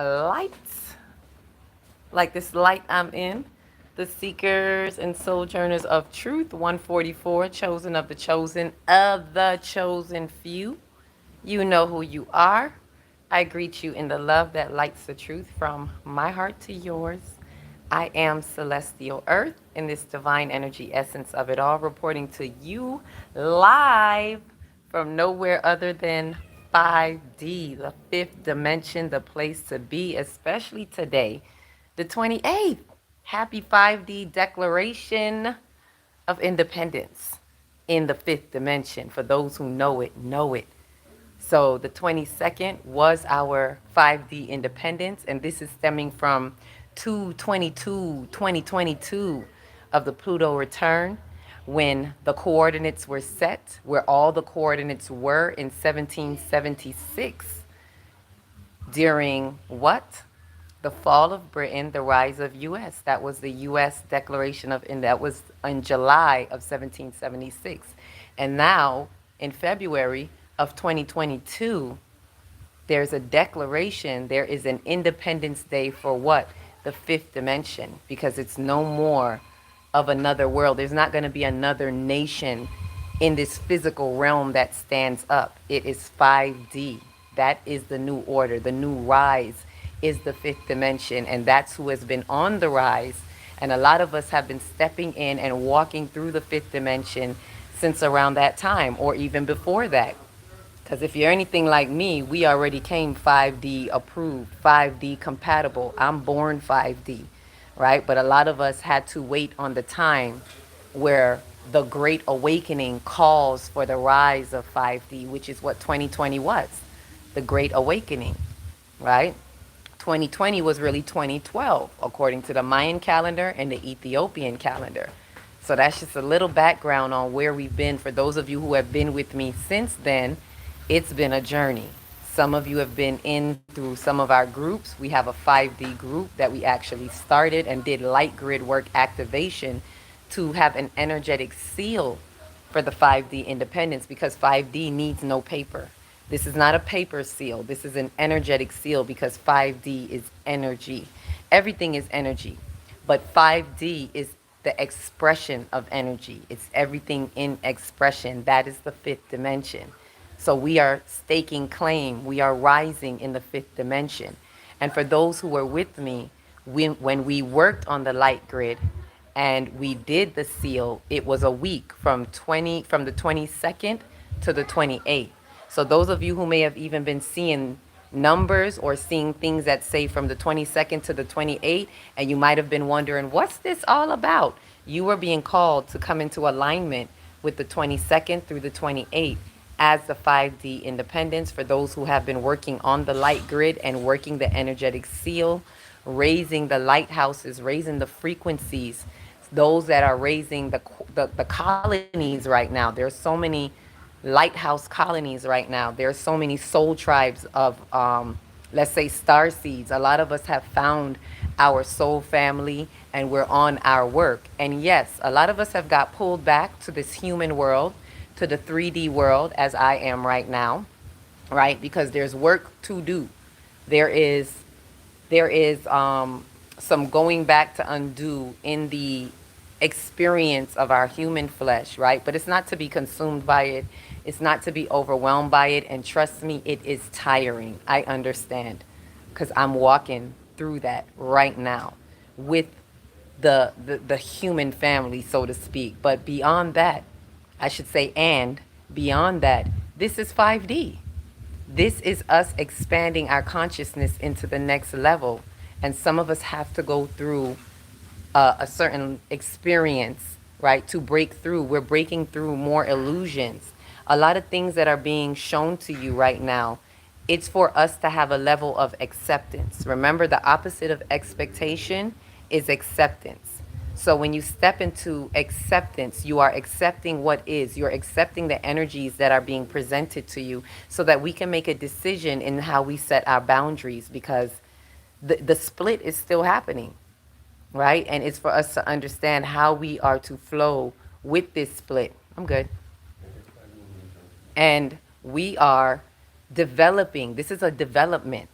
light, like this light I'm in, the seekers and sojourners of truth, 144, chosen of the chosen few. You know who you are. I greet you in the love that lights the truth from my heart to yours. I am Celestial Earth in this divine energy essence of it all, reporting to you live from nowhere other than 5D, the fifth dimension, the place to be, especially today, the 28th. Happy 5D Declaration of Independence in the fifth dimension. For those who know it, know it. So the 22nd was our 5D independence, and this is stemming from 2/22/2022 of the Pluto return, when the coordinates were set, where all the coordinates were in 1776 during what? The fall of Britain, the rise of U.S. That was the U.S. Declaration of, and that was in July of 1776. And now, in February of 2022, there's a declaration, there is an Independence Day for what? The fifth dimension, because it's no more of another world. There's not going to be another nation in this physical realm that stands up. It is 5D. That is the new order. The new rise is the fifth dimension, and that's who has been on the rise. And a lot of us have been stepping in and walking through the fifth dimension since around that time, or even before that. Because if you're anything like me, we already came 5D approved, 5D compatible. I'm born 5D, right? But a lot of us had to wait on the time where the Great Awakening calls for the rise of 5D, which is what 2020 was, the Great Awakening, right? 2020 was really 2012, according to the Mayan calendar and the Ethiopian calendar. So that's just a little background on where we've been. For those of you who have been with me since then, it's been a journey. Some of you have been in through some of our groups. We have a 5D group that we actually started and did light grid work activation to have an energetic seal for the 5D independence, because 5D needs no paper. This is not a paper seal. This is an energetic seal, because 5D is energy. Everything is energy. But 5D is the expression of energy. It's everything in expression. That is the fifth dimension. So we are staking claim. We are rising in the fifth dimension. And for those who were with me, when we worked on the light grid and we did the seal, it was a week from the 22nd to the 28th. So those of you who may have even been seeing numbers or seeing things that say from the 22nd to the 28th, and you might have been wondering, what's this all about? You were being called to come into alignment with the 22nd through the 28th as the 5D independence. For those who have been working on the light grid and working the energetic seal, raising the lighthouses, raising the frequencies, those that are raising the colonies right now. There's so many lighthouse colonies right now. There's so many soul tribes of, let's say, star seeds. A lot of us have found our soul family and we're on our work. And yes, a lot of us have got pulled back to this human world, to the 3D world, as I am right now, right? Because there's work to do. There is some going back to undo in the experience of our human flesh, right? But it's not to be consumed by it. It's not to be overwhelmed by it. And trust me, it is tiring. I understand, because I'm walking through that right now with the human family, so to speak. But beyond that, I should say, and beyond that, this is 5D. This is us expanding our consciousness into the next level. And some of us have to go through a certain experience, right, to break through. We're breaking through more illusions. A lot of things that are being shown to you right now, it's for us to have a level of acceptance. Remember, the opposite of expectation is acceptance. So when you step into acceptance, you are accepting what is. You're accepting the energies that are being presented to you, so that we can make a decision in how we set our boundaries, because the split is still happening, right? And it's for us to understand how we are to flow with this split. I'm good. And we are developing. This is a development,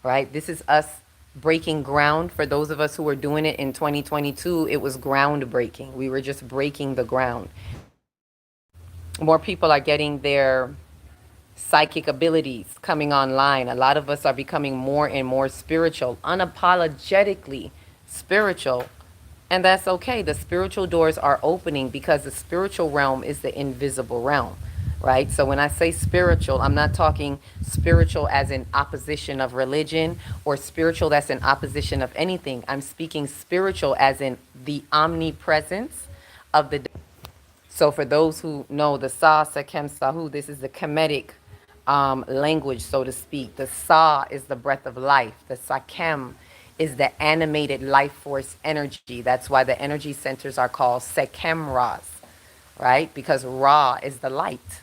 right? This is us breaking ground. For those of us who were doing it in 2022, it was groundbreaking. We were just breaking the ground. More people are getting their psychic abilities coming online. A lot of us are becoming more and more spiritual, unapologetically spiritual. And that's okay. The spiritual doors are opening because the spiritual realm is the invisible realm, right? So when I say spiritual, I'm not talking spiritual as in opposition of religion or spiritual that's in opposition of anything. I'm speaking spiritual as in the omnipresence of the. So for those who know the Sa, Sekem, Sahu, this is the Kemetic language, so to speak. The Sa is the breath of life. The Sakem is the animated life force energy. That's why the energy centers are called Sekem Ras, right? Because Ra is the light.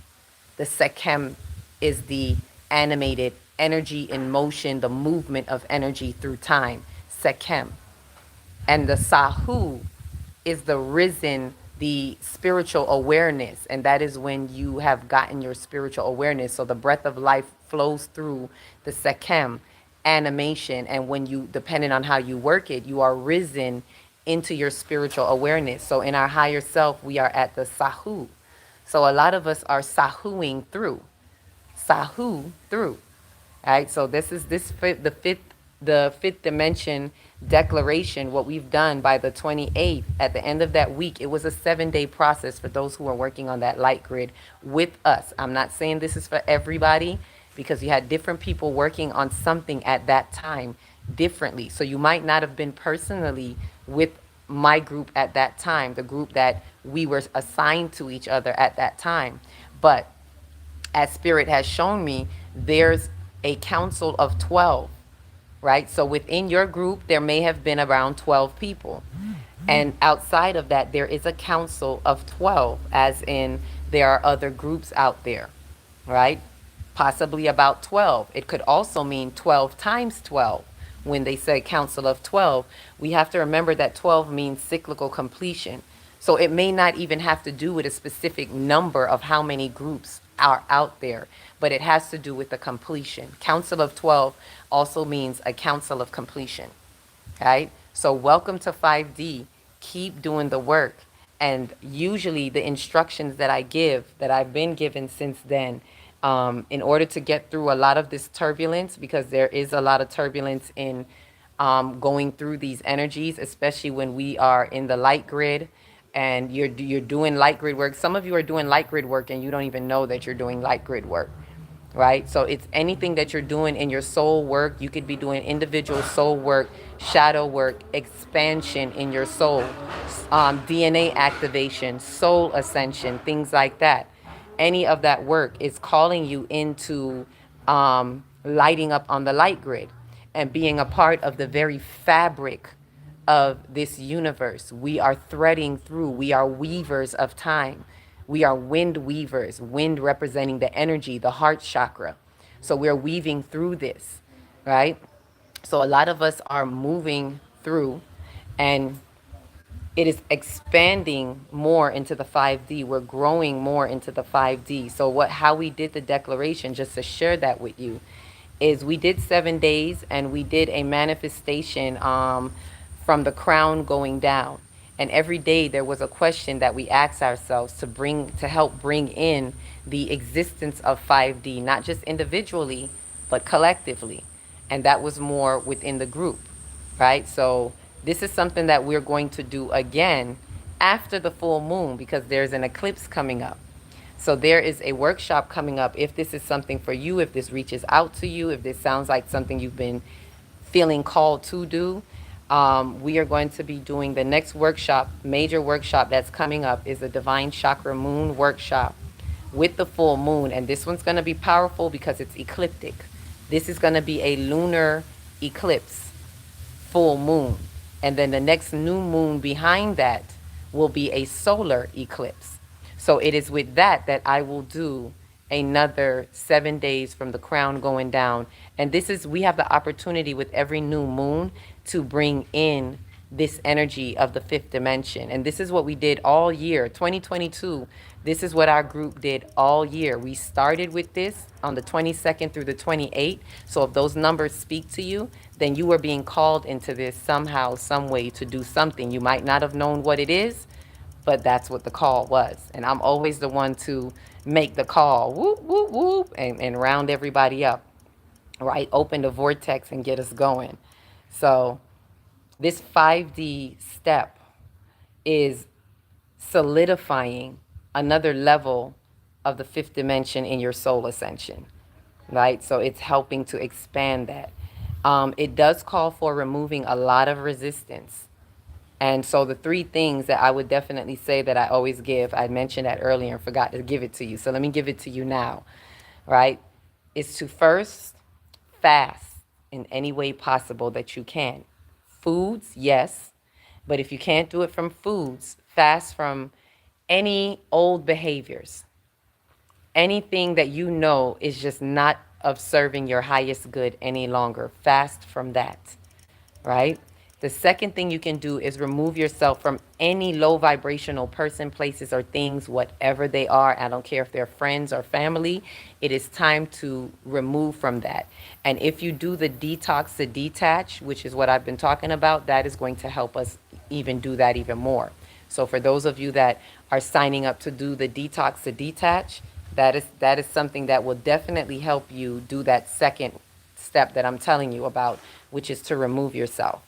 The Sekem is the animated energy in motion, the movement of energy through time. Sekem. And the Sahu is the risen, the spiritual awareness. And that is when you have gotten your spiritual awareness. So the breath of life flows through the Sekem animation. And when you, depending on how you work it, you are risen into your spiritual awareness. So in our higher self, we are at the Sahu. So a lot of us are Sahuing through. Sahu through. All right, so this is the fifth dimension declaration. What we've done by the 28th, at the end of that week, it was a 7-day process for those who are working on that light grid with us. I'm not saying this is for everybody because you had different people working on something at that time differently. So you might not have been personally with my group at that time, the group that we were assigned to each other at that time, but as Spirit has shown me, there's a council of 12, right? So within your group, there may have been around 12 people. And outside of that, there is a council of 12, as in there are other groups out there, right? Possibly about 12. It could also mean 12 times 12. When they say council of 12, we have to remember that 12 means cyclical completion. So it may not even have to do with a specific number of how many groups are out there, but it has to do with the completion. Council of 12 also means a council of completion, right? So welcome to 5D. Keep doing the work. And usually the instructions that I give, that I've been given since then, in order to get through a lot of this turbulence, because there is a lot of turbulence in going through these energies, especially when we are in the light grid and you're doing light grid work. Some of you are doing light grid work and you don't even know that you're doing light grid work, right? So it's anything that you're doing in your soul work. You could be doing individual soul work, shadow work, expansion in your soul, DNA activation, soul ascension, things like that. Any of that work is calling you into lighting up on the light grid and being a part of the very fabric of this universe. We are threading through. We are weavers of time. We are wind weavers, wind representing the energy, the heart chakra. So we're weaving through this, right? So a lot of us are moving through, and it is expanding more into the 5D. We're growing more into the 5D. So how we did the declaration, just to share that with you, is we did 7 days and we did a manifestation from the crown going down. And every day there was a question that we asked ourselves to help bring in the existence of 5D, not just individually, but collectively. And that was more within the group, right? So this is something that we're going to do again after the full moon, because there's an eclipse coming up. So there is a workshop coming up. If this is something for you, if this reaches out to you, if this sounds like something you've been feeling called to do, we are going to be doing the next workshop, major workshop that's coming up, is a Divine Chakra Moon workshop with the full moon. And this one's going to be powerful because it's ecliptic. This is going to be a lunar eclipse, full moon. And then the next new moon behind that will be a solar eclipse. So it is with that I will do another 7 days from the crown going down. And we have the opportunity with every new moon to bring in this energy of the fifth dimension. And this is what we did all year, 2022. This is what our group did all year. We started with this on the 22nd through the 28th. So if those numbers speak to you, then you were being called into this somehow, some way to do something. You might not have known what it is, but that's what the call was. And I'm always the one to make the call, whoop, whoop, whoop, and round everybody up, right? Open the vortex and get us going. So this 5D step is solidifying another level of the fifth dimension in your soul ascension, right? So it's helping to expand that. It does call for removing a lot of resistance. And so the three things that I would definitely say that I always give, I mentioned that earlier and forgot to give it to you. So let me give it to you now, right? Is to first fast in any way possible that you can. Foods, yes, but if you can't do it from foods, fast from any old behaviors, anything that you know is just not of serving your highest good any longer. Fast from that, right? The second thing you can do is remove yourself from any low vibrational person, places, or things, whatever they are. I don't care if they're friends or family. It is time to remove from that. And if you do the detox to detach, which is what I've been talking about, that is going to help us even do that even more. So for those of you that are signing up to do the detox to detach, that is something that will definitely help you do that second step that I'm telling you about, which is to remove yourself.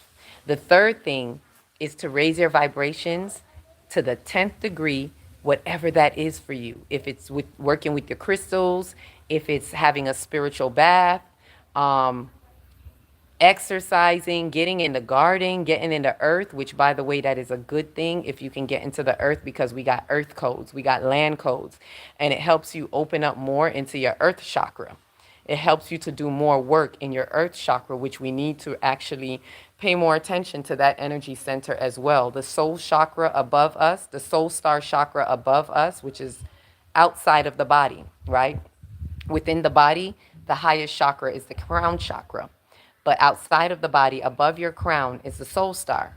The third thing is to raise your vibrations to the 10th degree, whatever that is for you. If it's with working with your crystals, if it's having a spiritual bath, exercising, getting in the garden, getting in the earth, which by the way, that is a good thing if you can get into the earth, because we got earth codes, we got land codes, and it helps you open up more into your earth chakra. It helps you to do more work in your earth chakra, which we need to actually pay more attention to that energy center as well. The soul chakra above us, the soul star chakra above us, which is outside of the body, right? Within the body, the highest chakra is the crown chakra. But outside of the body, above your crown, is the soul star.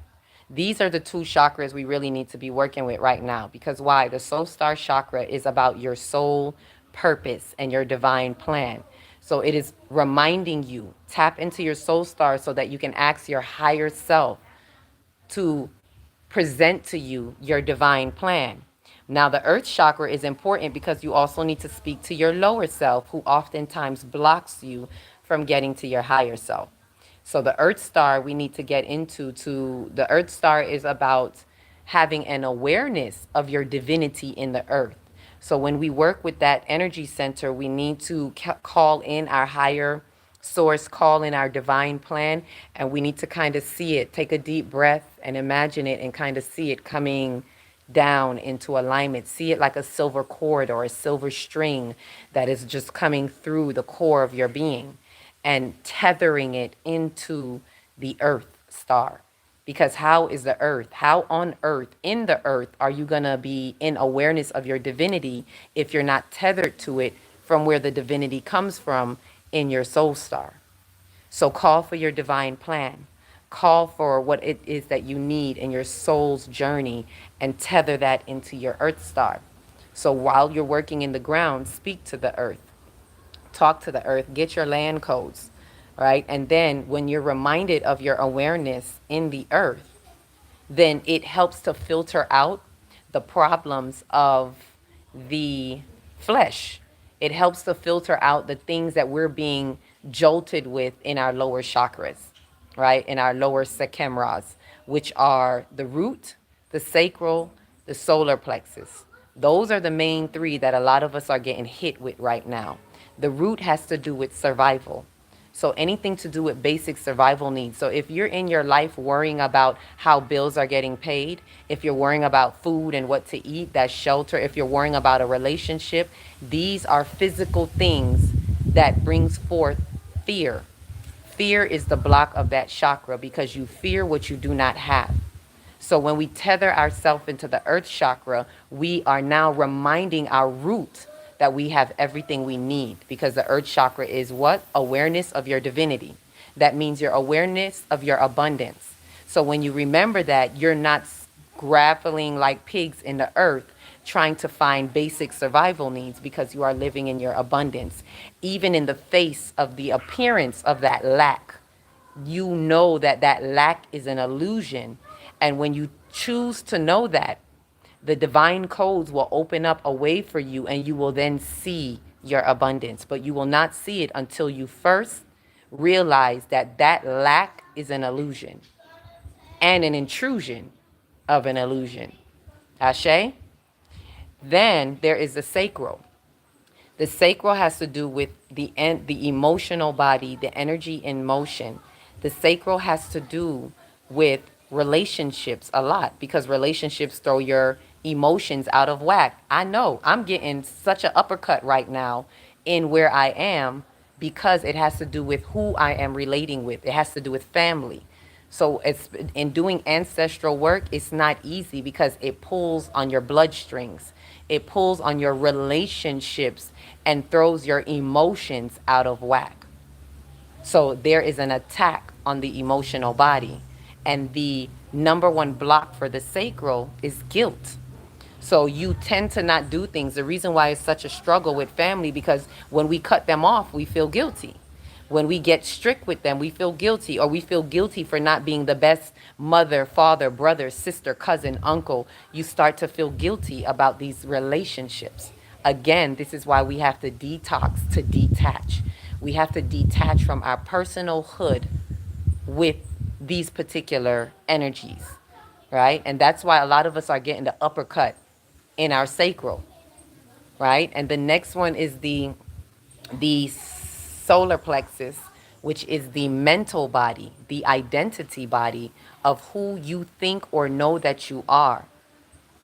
These are the two chakras we really need to be working with right now. Because why? The soul star chakra is about your soul purpose and your divine plan. So it is reminding you, tap into your soul star so that you can ask your higher self to present to you your divine plan. Now, the earth chakra is important because you also need to speak to your lower self, who oftentimes blocks you from getting to your higher self. So the earth star we need to get into, the earth star is about having an awareness of your divinity in the earth. So when we work with that energy center, we need to call in our higher source, call in our divine plan, and we need to kind of see it, take a deep breath and imagine it and kind of see it coming down into alignment. See it like a silver cord or a silver string that is just coming through the core of your being and tethering it into the earth star. Because how is the earth, how on earth, in the earth, are you going to be in awareness of your divinity if you're not tethered to it from where the divinity comes from in your soul star? So call for your divine plan. Call for what it is that you need in your soul's journey and tether that into your earth star. So while you're working in the ground, speak to the earth. Talk to the earth. Get your land codes, right? And then when you're reminded of your awareness in the earth, then it helps to filter out the problems of the flesh. It helps to filter out the things that we're being jolted with in our lower chakras, right? In our lower sekemras, which are the root, the sacral, the solar plexus. Those are the main three that a lot of us are getting hit with right now. The root has to do with survival. So anything to do with basic survival needs. So if you're in your life worrying about how bills are getting paid, if you're worrying about food and what to eat, that's shelter, if you're worrying about a relationship, these are physical things that brings forth fear. Fear is the block of that chakra because you fear what you do not have. So when we tether ourselves into the earth chakra, we are now reminding our root that we have everything we need, because the earth chakra is what? Awareness of your divinity. That means your awareness of your abundance. So when you remember that, you're not grappling like pigs in the earth trying to find basic survival needs because you are living in your abundance. Even in the face of the appearance of that lack, you know that that lack is an illusion. And when you choose to know that, the divine codes will open up a way for you and you will then see your abundance. But you will not see it until you first realize that that lack is an illusion and an intrusion of an illusion. Ashe? Then there is the sacral. The sacral has to do with the emotional body, the energy in motion. The sacral has to do with relationships a lot because relationships throw your emotions out of whack. I know I'm getting such an uppercut right now in where I am because it has to do with who I am relating with. It has to do with family. So it's in doing ancestral work, it's not easy because it pulls on your bloodstrings. It pulls on your relationships and throws your emotions out of whack. So there is an attack on the emotional body. And the number one block for the sacral is guilt. So you tend to not do things. The reason why it's such a struggle with family, because when we cut them off, we feel guilty. When we get strict with them, we feel guilty, or we feel guilty for not being the best mother, father, brother, sister, cousin, uncle. You start to feel guilty about these relationships. Again, this is why we have to detox, to detach. We have to detach from our personal hood with these particular energies, right? And that's why a lot of us are getting the uppercut in our sacral, right? And the next one is the solar plexus, which is the mental body, the identity body of who you think or know that you are.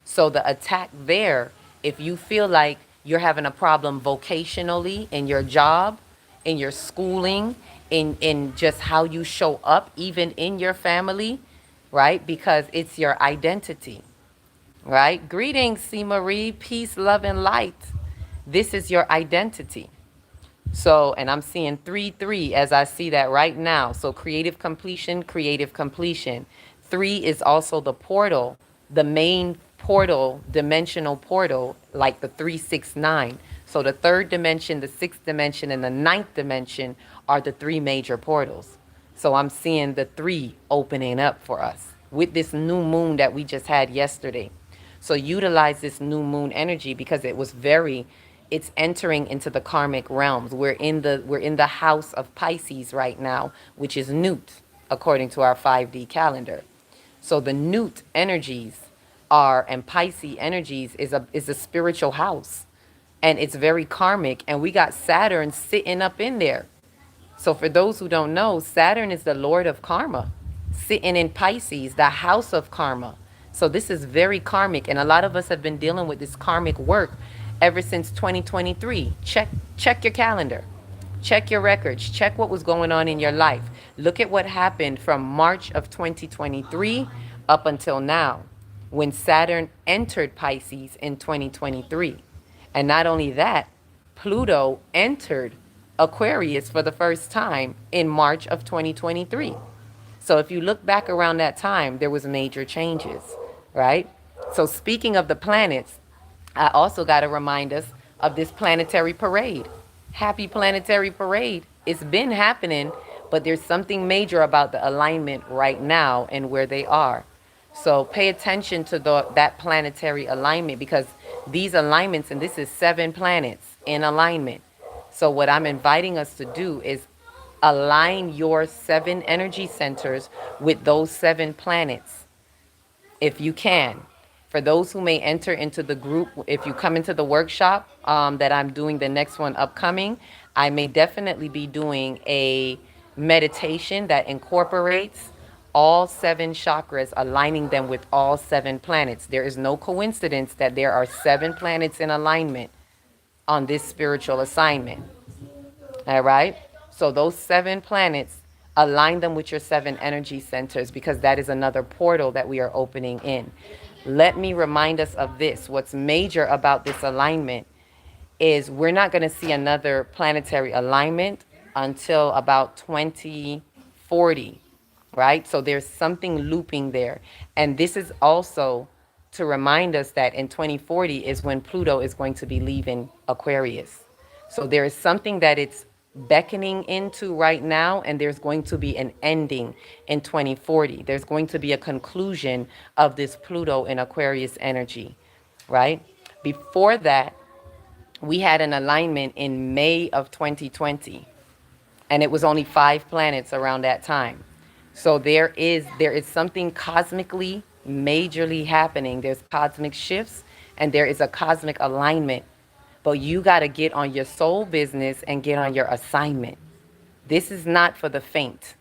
So the attack there, if you feel like you're having a problem vocationally in your job, in your schooling, in just how you show up, even in your family, right? Because it's your identity, right? Greetings, C. Marie, peace, love, and light. This is your identity. So, and I'm seeing 3-3 as I see that right now. So creative completion, creative completion. 3 is also the portal, the main portal, dimensional portal, like the 369. So the third dimension, the sixth dimension, and the ninth dimension are the 3 major portals. So I'm seeing the 3 opening up for us with this new moon that we just had yesterday. So utilize this new moon energy because it's entering into the karmic realms. We're in the house of Pisces right now, which is Newt, according to our 5D calendar. So the Newt energies and Pisces energies is a spiritual house. And it's very karmic. And we got Saturn sitting up in there. So for those who don't know, Saturn is the Lord of Karma, sitting in Pisces, the house of karma. So this is very karmic, and a lot of us have been dealing with this karmic work ever since 2023. Check your calendar. Check your records. Check what was going on in your life. Look at what happened from March of 2023 up until now, when Saturn entered Pisces in 2023. And not only that, Pluto entered Aquarius for the first time in March of 2023. So if you look back around that time, there was major changes, right? So speaking of the planets, I also got to remind us of this planetary parade. Happy planetary parade. It's been happening, but there's something major about the alignment right now and where they are. So pay attention to that planetary alignment, because these alignments, and this is 7 planets in alignment. So what I'm inviting us to do is align your 7 energy centers with those 7 planets, if you can. For those who may enter into the group, if you come into the workshop that I'm doing, the next one upcoming, I may definitely be doing a meditation that incorporates all 7 chakras, aligning them with all 7 planets. There is no coincidence that there are 7 planets in alignment on this spiritual assignment. All right? So those 7 planets, align them with your 7 energy centers, because that is another portal that we are opening in. Let me remind us of this. What's major about this alignment is we're not going to see another planetary alignment until about 2040. right? So there's something looping there. And this is also to remind us that in 2040 is when Pluto is going to be leaving Aquarius. So there is something that it's beckoning into right now, and there's going to be an ending in 2040. There's going to be a conclusion of this Pluto in Aquarius energy, right? Before that, we had an alignment in May of 2020, and it was only 5 planets around that time. So there is something cosmically majorly happening. There's cosmic shifts and there is a cosmic alignment. But you got to get on your soul business and get on your assignment. This is not for the faint.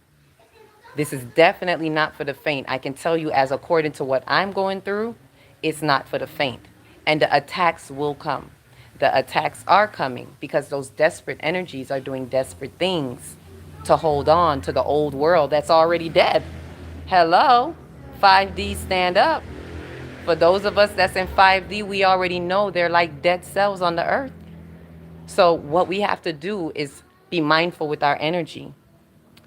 This is definitely not for the faint. I can tell you, as according to what I'm going through, it's not for the faint. And the attacks will come. The attacks are coming because those desperate energies are doing desperate things to hold on to the old world that's already dead. Hello, 5D, stand up. For those of us that's in 5D, we already know they're like dead cells on the earth. So what we have to do is be mindful with our energy,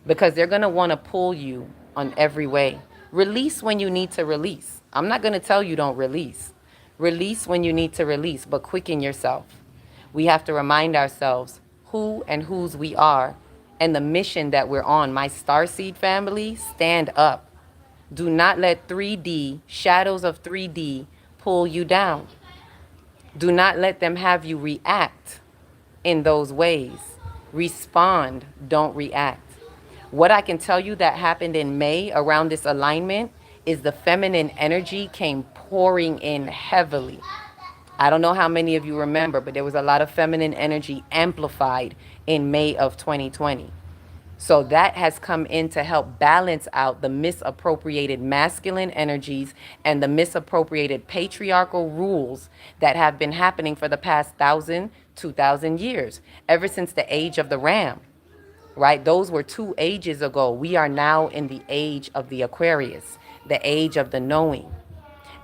because they're going to want to pull you on every way. Release when you need to release. I'm not going to tell you don't release. Release when you need to release, but quicken yourself. We have to remind ourselves who and whose we are and the mission that we're on. My Starseed family, stand up. Do not let 3D, shadows of 3D, pull you down. Do not let them have you react in those ways. Respond, don't react. What I can tell you that happened in May around this alignment is the feminine energy came pouring in heavily. I don't know how many of you remember, but there was a lot of feminine energy amplified in May of 2020. So that has come in to help balance out the misappropriated masculine energies and the misappropriated patriarchal rules that have been happening for the past 1,000, 2,000 years, ever since the age of the ram, right? Those were 2 ages ago. We are now in the age of the Aquarius, the age of the knowing.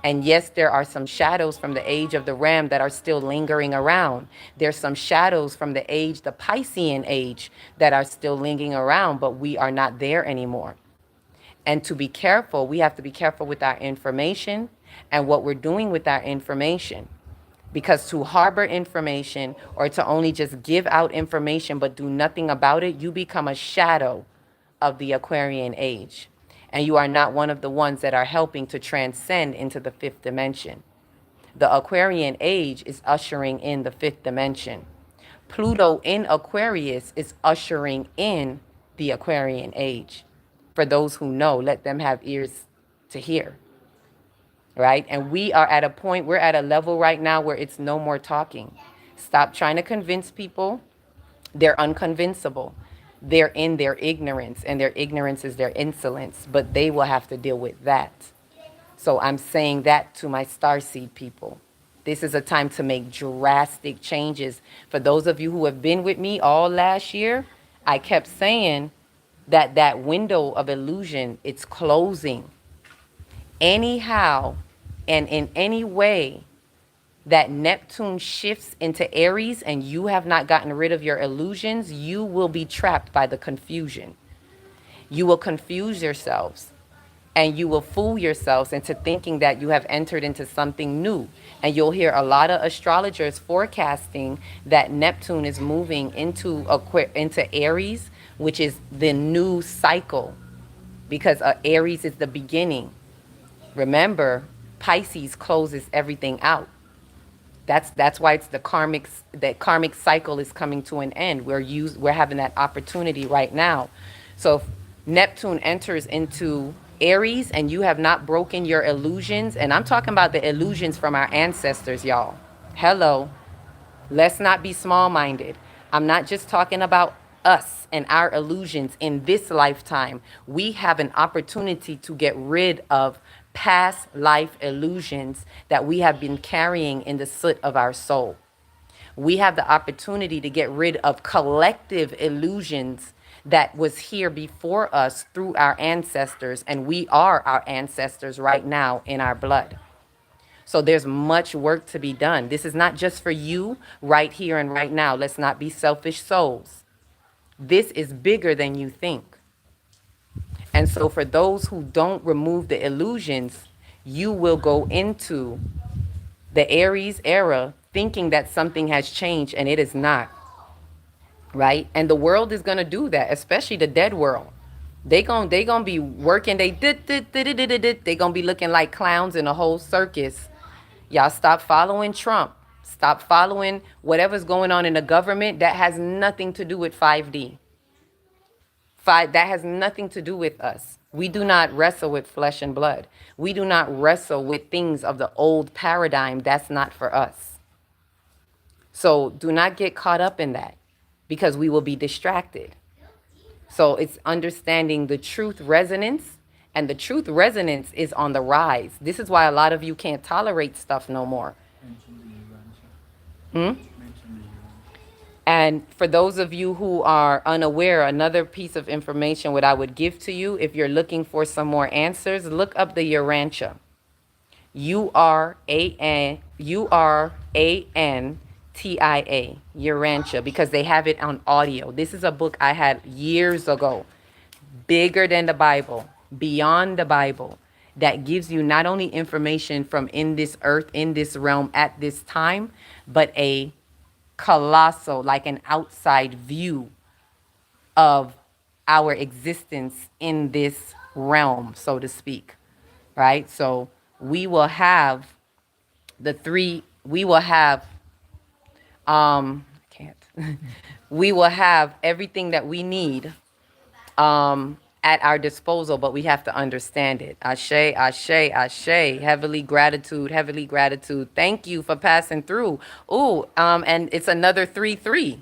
And yes, there are some shadows from the age of the ram that are still lingering around. There's some shadows from the age, the Piscean age, that are still lingering around, but we are not there anymore. And to be careful, we have to be careful with our information and what we're doing with our information. Because to harbor information or to only just give out information but do nothing about it, you become a shadow of the Aquarian age. And you are not one of the ones that are helping to transcend into the 5th dimension. The Aquarian age is ushering in the 5th dimension. Pluto in Aquarius is ushering in the Aquarian age. For those who know, let them have ears to hear. Right? And we are at a point, we're at a level right now where it's no more talking. Stop trying to convince people. They're unconvincible. They're in their ignorance, and their ignorance is their insolence, but they will have to deal with that. So I'm saying that to my starseed people. This is a time to make drastic changes. For those of you who have been with me all last year, I kept saying that that window of illusion, it's closing. Anyhow and in any way that Neptune shifts into Aries and you have not gotten rid of your illusions, you will be trapped by the confusion. You will confuse yourselves and you will fool yourselves into thinking that you have entered into something new. And you'll hear a lot of astrologers forecasting that Neptune is moving into Aries, which is the new cycle, because Aries is the beginning. Remember, Pisces closes everything out. That's why it's the karmic cycle is coming to an end. We're having that opportunity right now. So if Neptune enters into Aries and you have not broken your illusions, and I'm talking about the illusions from our ancestors, y'all. Hello. Let's not be small-minded. I'm not just talking about us and our illusions in this lifetime. We have an opportunity to get rid of past life illusions that we have been carrying in the soot of our soul. We have the opportunity to get rid of collective illusions that was here before us through our ancestors, and we are our ancestors right now in our blood. So there's much work to be done. This is not just for you right here and right now. Let's not be selfish souls. This is bigger than you think. And so for those who don't remove the illusions, you will go into the Aries era thinking that something has changed and it is not, right? And the world is going to do that, especially the dead world. They gonna be working. They gonna be looking like clowns in a whole circus. Y'all stop following Trump. Stop following whatever's going on in the government. That has nothing to do with 5D. That has nothing to do with us. We do not wrestle with flesh and blood. We do not wrestle with things of the old paradigm. That's not for us. So do not get caught up in that because we will be distracted. So it's understanding the truth resonance, and the truth resonance is on the rise. This is why a lot of you can't tolerate stuff no more. Hmm? And for those of you who are unaware, another piece of information what I would give to you, if you're looking for some more answers, look up the Urantia. Urantia, Urantia, because they have it on audio. This is a book I had years ago, bigger than the Bible, beyond the Bible, that gives you not only information from in this earth, in this realm at this time, but a colossal, like an outside view of our existence in this realm, so to speak, right? So we will have I can't, we will have everything that we need at our disposal, but we have to understand it. Ashe, ashe, ashe. Heavily gratitude, heavily gratitude. Thank you for passing through. Ooh, and it's another 3-3.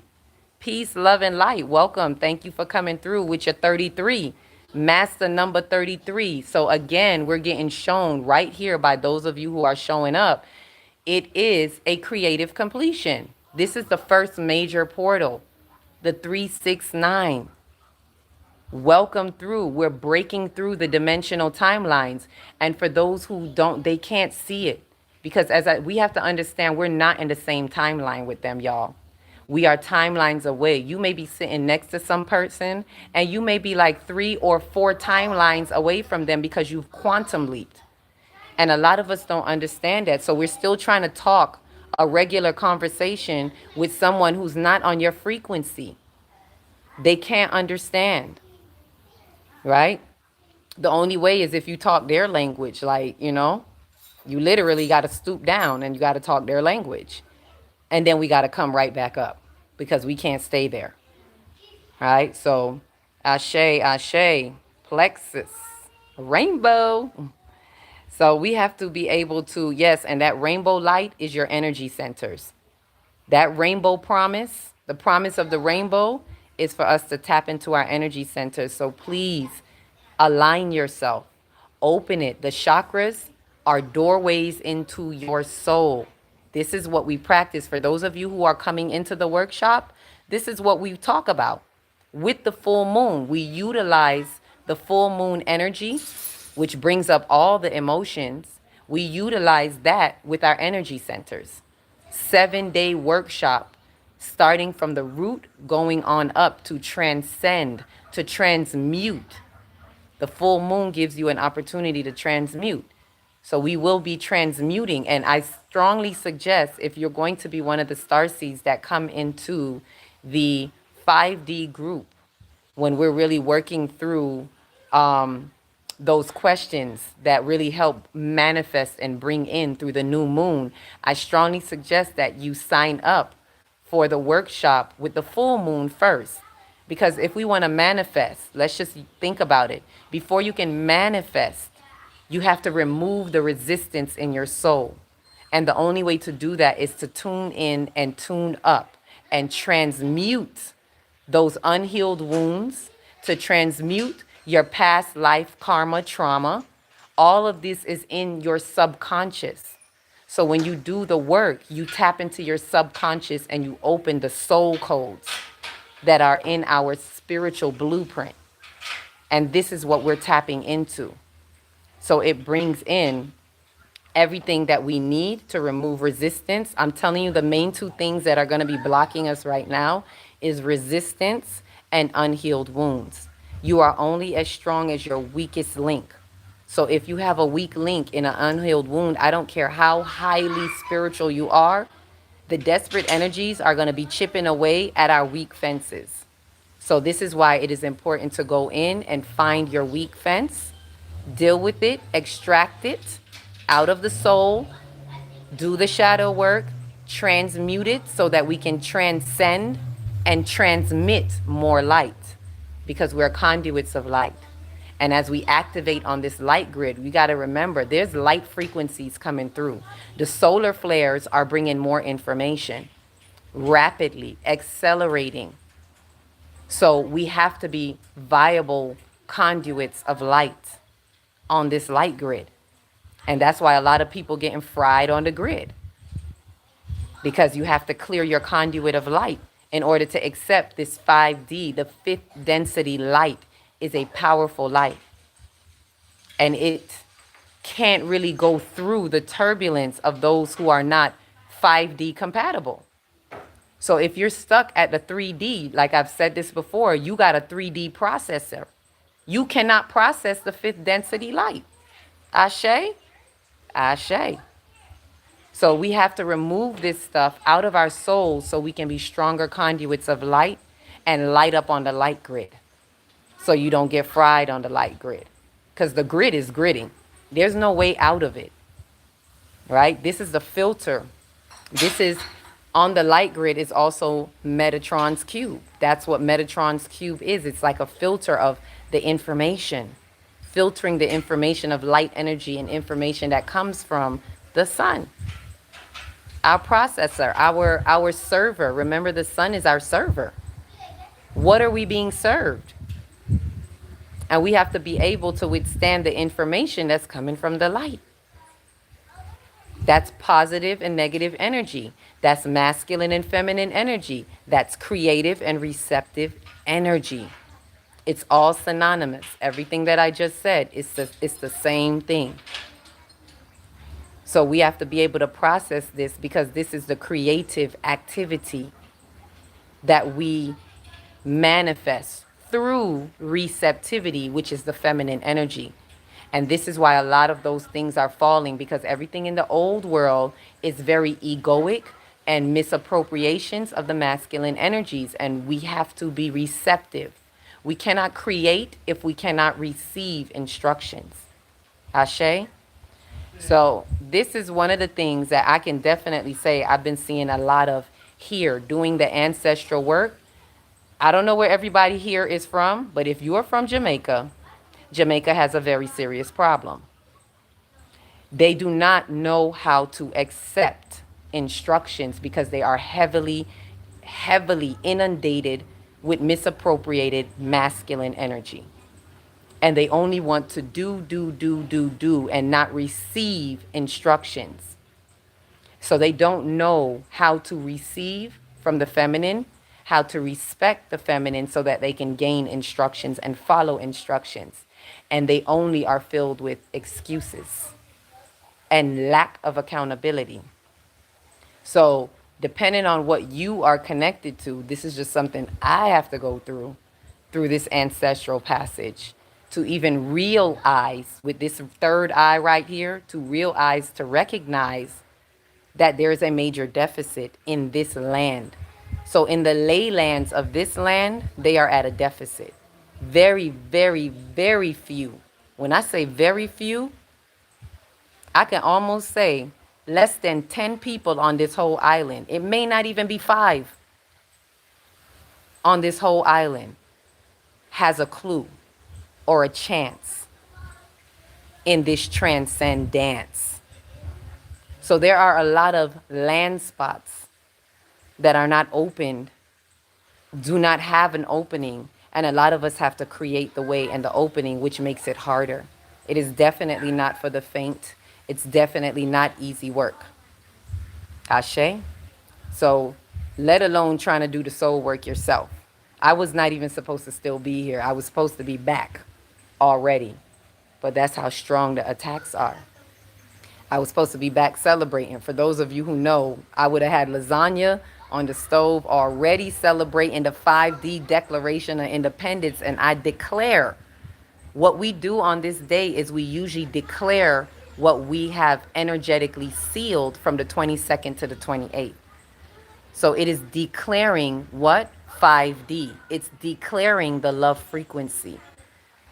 Peace, love, and light. Welcome. Thank you for coming through with your 33. Master number 33. So again, we're getting shown right here by those of you who are showing up. It is a creative completion. This is the first major portal, the 369. Welcome through. We're breaking through the dimensional timelines. And for those who don't, they can't see it. Because we have to understand we're not in the same timeline with them, y'all. We are timelines away. You may be sitting next to some person and you may be like 3 or 4 timelines away from them because you've quantum leaped. And a lot of us don't understand that. So we're still trying to talk a regular conversation with someone who's not on your frequency. They can't understand. Right? The only way is if you talk their language, like, you literally got to stoop down and you got to talk their language. And then we got to come right back up because we can't stay there. Right? So, ashe, ashe, plexus, rainbow. So we have to be able to, yes, and that rainbow light is your energy centers. That rainbow promise, the promise of the rainbow, is for us to tap into our energy centers. So please align yourself, open it. The chakras are doorways into your soul. This is what we practice. For those of you who are coming into the workshop, this is what we talk about. With the full moon, we utilize the full moon energy, which brings up all the emotions. We utilize that with our energy centers. 7-day workshop, starting from the root, going on up to transcend, to transmute. The full moon gives you an opportunity to transmute. So we will be transmuting. And I strongly suggest, if you're going to be one of the starseeds that come into the 5D group, when we're really working through those questions that really help manifest and bring in through the new moon, I strongly suggest that you sign up for the workshop with the full moon first. Because if we want to manifest, let's just think about it. Before you can manifest, you have to remove the resistance in your soul. And the only way to do that is to tune in and tune up and transmute those unhealed wounds, to transmute your past life karma, trauma. All of this is in your subconscious. So when you do the work, you tap into your subconscious and you open the soul codes that are in our spiritual blueprint. And this is what we're tapping into. So it brings in everything that we need to remove resistance. I'm telling you, the main 2 things that are going to be blocking us right now is resistance and unhealed wounds. You are only as strong as your weakest link. So if you have a weak link in an unhealed wound, I don't care how highly spiritual you are, the desperate energies are going to be chipping away at our weak fences. So this is why it is important to go in and find your weak fence, deal with it, extract it out of the soul, do the shadow work, transmute it so that we can transcend and transmit more light, because we're conduits of light. And as we activate on this light grid, we got to remember there's light frequencies coming through. The solar flares are bringing more information rapidly, accelerating. So we have to be viable conduits of light on this light grid. And that's why a lot of people getting fried on the grid, because you have to clear your conduit of light in order to accept this 5D. The fifth density light is a powerful light, and it can't really go through the turbulence of those who are not 5D compatible. So if you're stuck at the 3D, like I've said this before, you got a 3D processor. You cannot process the fifth density light. Ashe? Ashe. So we have to remove this stuff out of our souls so we can be stronger conduits of light and light up on the light grid. So you don't get fried on the light grid. Because the grid is gridding. There's no way out of it. Right? This is the filter. This is on the light grid is also Metatron's cube. That's what Metatron's cube is. It's like a filter of the information, filtering the information of light energy and information that comes from the sun. Our processor, our server. Remember, the sun is our server. What are we being served? And we have to be able to withstand the information that's coming from the light. That's positive and negative energy. That's masculine and feminine energy. That's creative and receptive energy. It's all synonymous. Everything that I just said is it's the same thing. So we have to be able to process this, because this is the creative activity that we manifest through receptivity, which is the feminine energy. And this is why a lot of those things are falling, because everything in the old world is very egoic and misappropriations of the masculine energies. And we have to be receptive. We cannot create if we cannot receive instructions. Ashe? So this is one of the things that I can definitely say I've been seeing a lot of here, doing the ancestral work. I don't know where everybody here is from, but if you are from Jamaica, Jamaica has a very serious problem. They do not know how to accept instructions because they are heavily, heavily inundated with misappropriated masculine energy. And they only want to do, and not receive instructions. So they don't know how to receive from the feminine, how to respect the feminine so that they can gain instructions and follow instructions. And they only are filled with excuses and lack of accountability. So depending on what you are connected to, this is just something I have to go through this ancestral passage, to even realize with this third eye right here, to realize, to recognize that there is a major deficit in this land. So in the leylands of this land, they are at a deficit. Very, very, very few. When I say very few, I can almost say less than 10 people on this whole island. It may not even be 5 on this whole island has a clue or a chance in this transcendence. So there are a lot of land spots that are not opened, do not have an opening, and a lot of us have to create the way and the opening, which makes it harder. It is definitely not for the faint. It's definitely not easy work. Ashe? So let alone trying to do the soul work yourself. I was not even supposed to still be here. I was supposed to be back already. But that's how strong the attacks are. I was supposed to be back celebrating. For those of you who know, I would have had lasagna on the stove, already celebrating the 5D Declaration of Independence. And I declare what we do on this day is we usually declare what we have energetically sealed from the 22nd to the 28th. So it is declaring what? 5D. It's declaring the love frequency.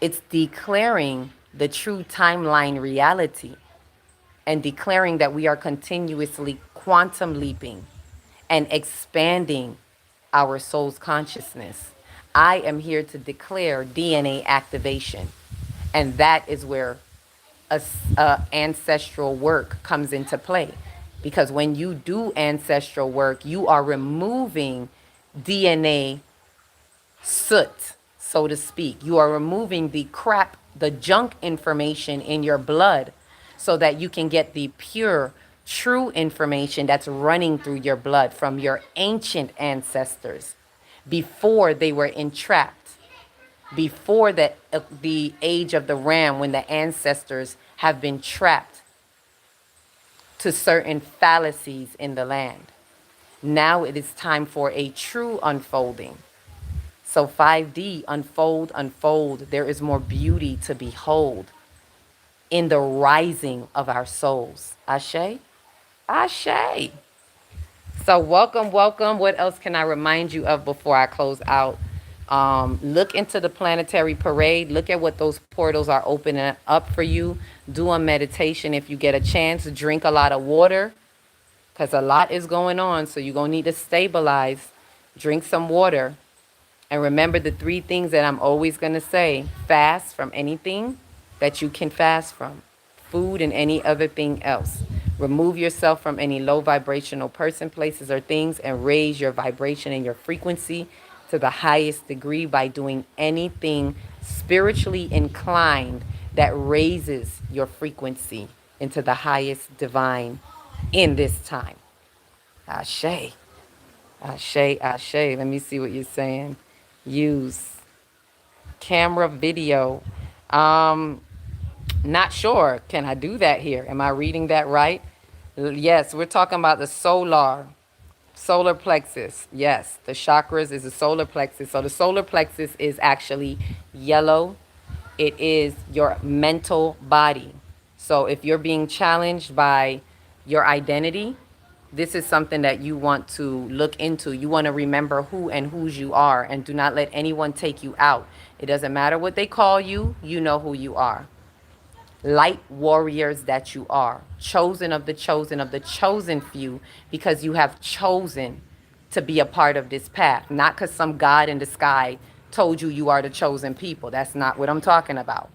It's declaring the true timeline reality and declaring that we are continuously quantum leaping and expanding our soul's consciousness. I am here to declare DNA activation. And that is where ancestral work comes into play. Because when you do ancestral work, you are removing DNA soot, so to speak. You are removing the crap, the junk information in your blood so that you can get the pure, true information that's running through your blood from your ancient ancestors before they were entrapped, before the age of the ram, when the ancestors have been trapped to certain fallacies in the land. Now it is time for a true unfolding. So 5D, unfold, unfold. There is more beauty to behold in the rising of our souls. Ashe? Ashe. So welcome, welcome. What else can I remind you of before I close out? Look into the planetary parade. Look at what those portals are opening up for you. Do a meditation if you get a chance. Drink a lot of water because a lot is going on. So you're going to need to stabilize. Drink some water. And remember the 3 things that I'm always going to say. Fast from anything that you can fast from. Food and any other thing else. Remove yourself from any low vibrational person, places, or things and raise your vibration and your frequency to the highest degree by doing anything spiritually inclined that raises your frequency into the highest divine in this time. Ashe. Ashe, ashe. Let me see what you're saying. Use camera video. Not sure. Can I do that here? Am I reading that right? Yes, we're talking about the solar plexus. Yes, the chakras is the solar plexus. So the solar plexus is actually yellow. It is your mental body. So if you're being challenged by your identity, this is something that you want to look into. You want to remember who and whose you are, and do not let anyone take you out. It doesn't matter what they call you. You know who you are. Light warriors that you are, chosen of the chosen few, because you have chosen to be a part of this path, not because some God in the sky told you are the chosen people. That's not what I'm talking about.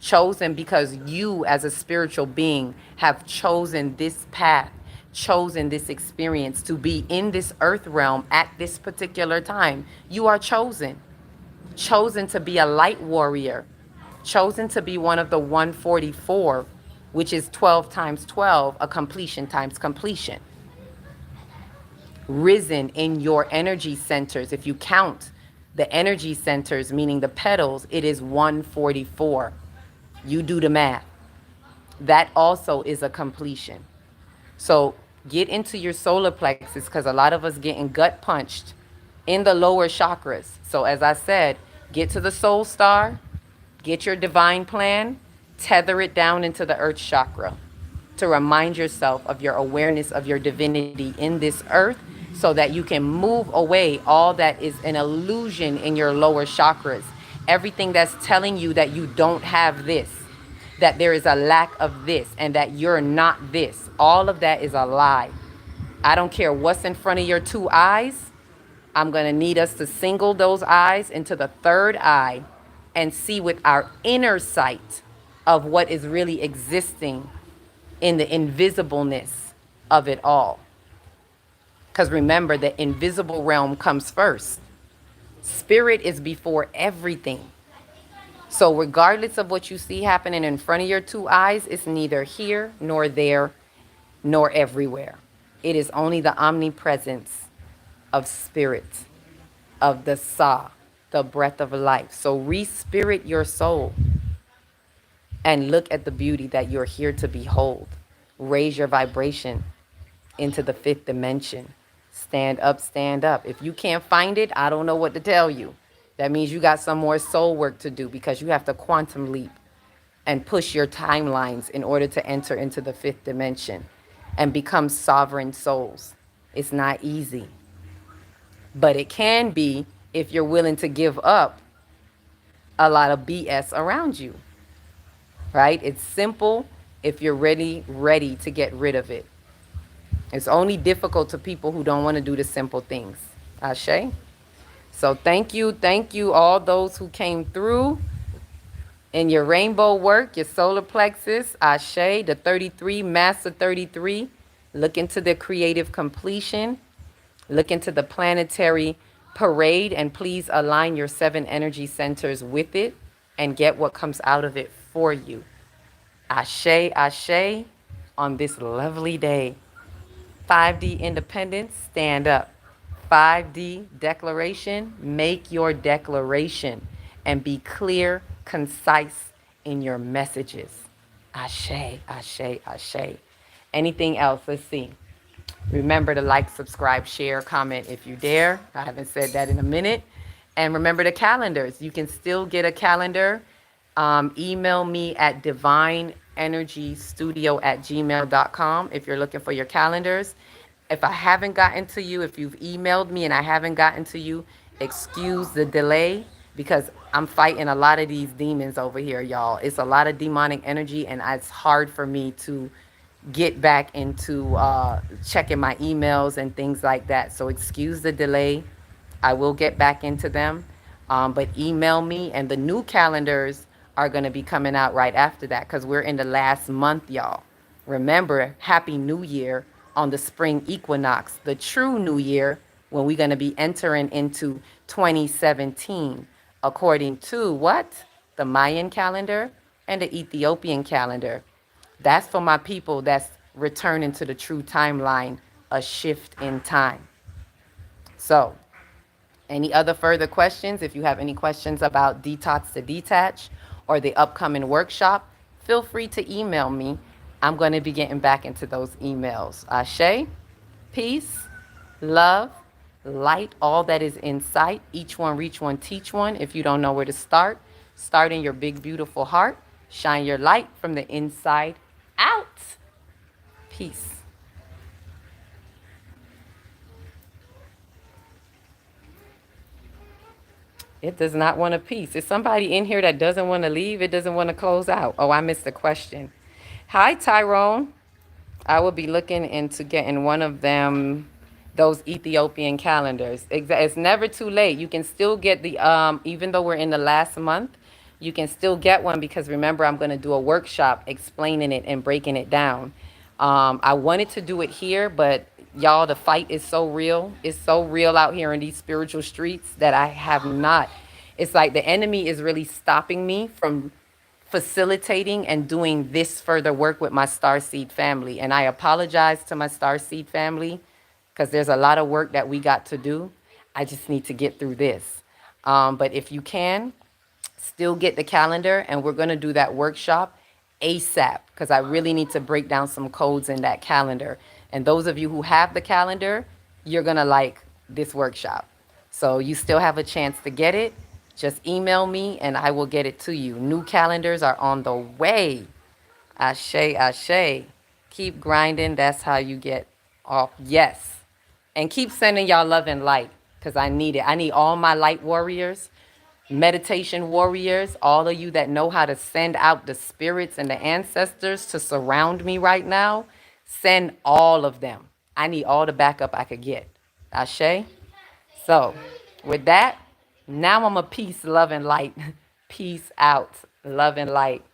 Chosen because you as a spiritual being have chosen this path, chosen this experience to be in this earth realm at this particular time. You are chosen to be a light warrior, chosen to be one of the 144, which is 12 times 12, a completion times completion. Risen in your energy centers. If you count the energy centers, meaning the petals, it is 144. You do the math. That also is a completion. So get into your solar plexus, because a lot of us getting gut punched in the lower chakras. So as I said, get to the soul star. Get your divine plan, tether it down into the earth chakra to remind yourself of your awareness of your divinity in this earth, so that you can move away all that is an illusion in your lower chakras. Everything that's telling you that you don't have this, that there is a lack of this, and that you're not this. All of that is a lie. I don't care what's in front of your 2 eyes. I'm going to need us to single those eyes into the 3rd eye and see with our inner sight of what is really existing in the invisibleness of it all. Because remember, the invisible realm comes first. Spirit is before everything. So regardless of what you see happening in front of your 2 eyes, it's neither here nor there nor everywhere. It is only the omnipresence of spirit, of the Sa, the breath of life. So re-spirit your soul and look at the beauty that you're here to behold. Raise your vibration into the 5th dimension Stand up, stand up. If you can't find it, I don't know what to tell you. That means you got some more soul work to do because you have to quantum leap and push your timelines in order to enter into the fifth dimension and become sovereign souls. It's not easy, but it can be if you're willing to give up a lot of BS around you, right? It's simple if you're ready to get rid of it. It's only difficult to people who don't want to do the simple things. Ashe? So thank you all those who came through in your rainbow work, your solar plexus, Ashe, the 33, Master 33. Look into the creative completion. Look into the planetary parade, and please align your 7 energy centers with it and get what comes out of it for you. Ashe, Ashe, on this lovely day. 5D independence, stand up. 5D declaration, make your declaration and be clear, concise in your messages. Ashe, Ashe, Ashe. Anything else? Let's see. Remember to like, subscribe, share, comment if you dare. I haven't said that in a minute. And remember the calendars. You can still get a calendar. Email me at divineenergystudio@gmail.com if you're looking for your calendars. If I haven't gotten to you, if you've emailed me and I haven't gotten to you, excuse the delay because I'm fighting a lot of these demons over here, y'all. It's a lot of demonic energy, and it's hard for me to get back into checking my emails and things like that. So excuse the delay. I will get back into them. But email me, and the new calendars are going to be coming out right after that because we're in the last month, y'all. Remember, Happy New Year on the spring equinox, the true New Year, when we're going to be entering into 2017, according to what? The Mayan calendar and the Ethiopian calendar. That's for my people that's returning to the true timeline, a shift in time. So, any other further questions? If you have any questions about Detox to Detach or the upcoming workshop, feel free to email me. I'm going to be getting back into those emails. Ashe, peace, love, light, all that is in sight. Each one, reach one, teach one. If you don't know where to start in your big, beautiful heart. Shine your light from the inside out. Peace. It does not want a piece. Is somebody in here that doesn't want to leave? It doesn't want to close out. Oh, I missed the question. Hi, Tyrone. I will be looking into getting one of them, those Ethiopian calendars. It's never too late. You can still get the, even though we're in the last month, you can still get one because remember, I'm going to do a workshop explaining it and breaking it down. I wanted to do it here, but y'all, the fight is so real. It's so real out here in these spiritual streets that I have not. It's like the enemy is really stopping me from facilitating and doing this further work with my Starseed family. And I apologize to my Starseed family because there's a lot of work that we got to do. I just need to get through this. But if you can, still get the calendar, and we're going to do that workshop ASAP because I really need to break down some codes in that calendar. And those of you who have the calendar, you're going to like this workshop. So you still have a chance to get it. Just email me and I will get it to you. New calendars are on the way. Ashe, ashe. Keep grinding. That's how you get off. Yes. And keep sending y'all love and light because I need it. I need all my light warriors, meditation warriors, all of you that know how to send out the spirits and the ancestors to surround me right now. Send all of them. I need all the backup I could get. Ashe. So with that, now I'm a peace, love, and light. Peace out. Love and light.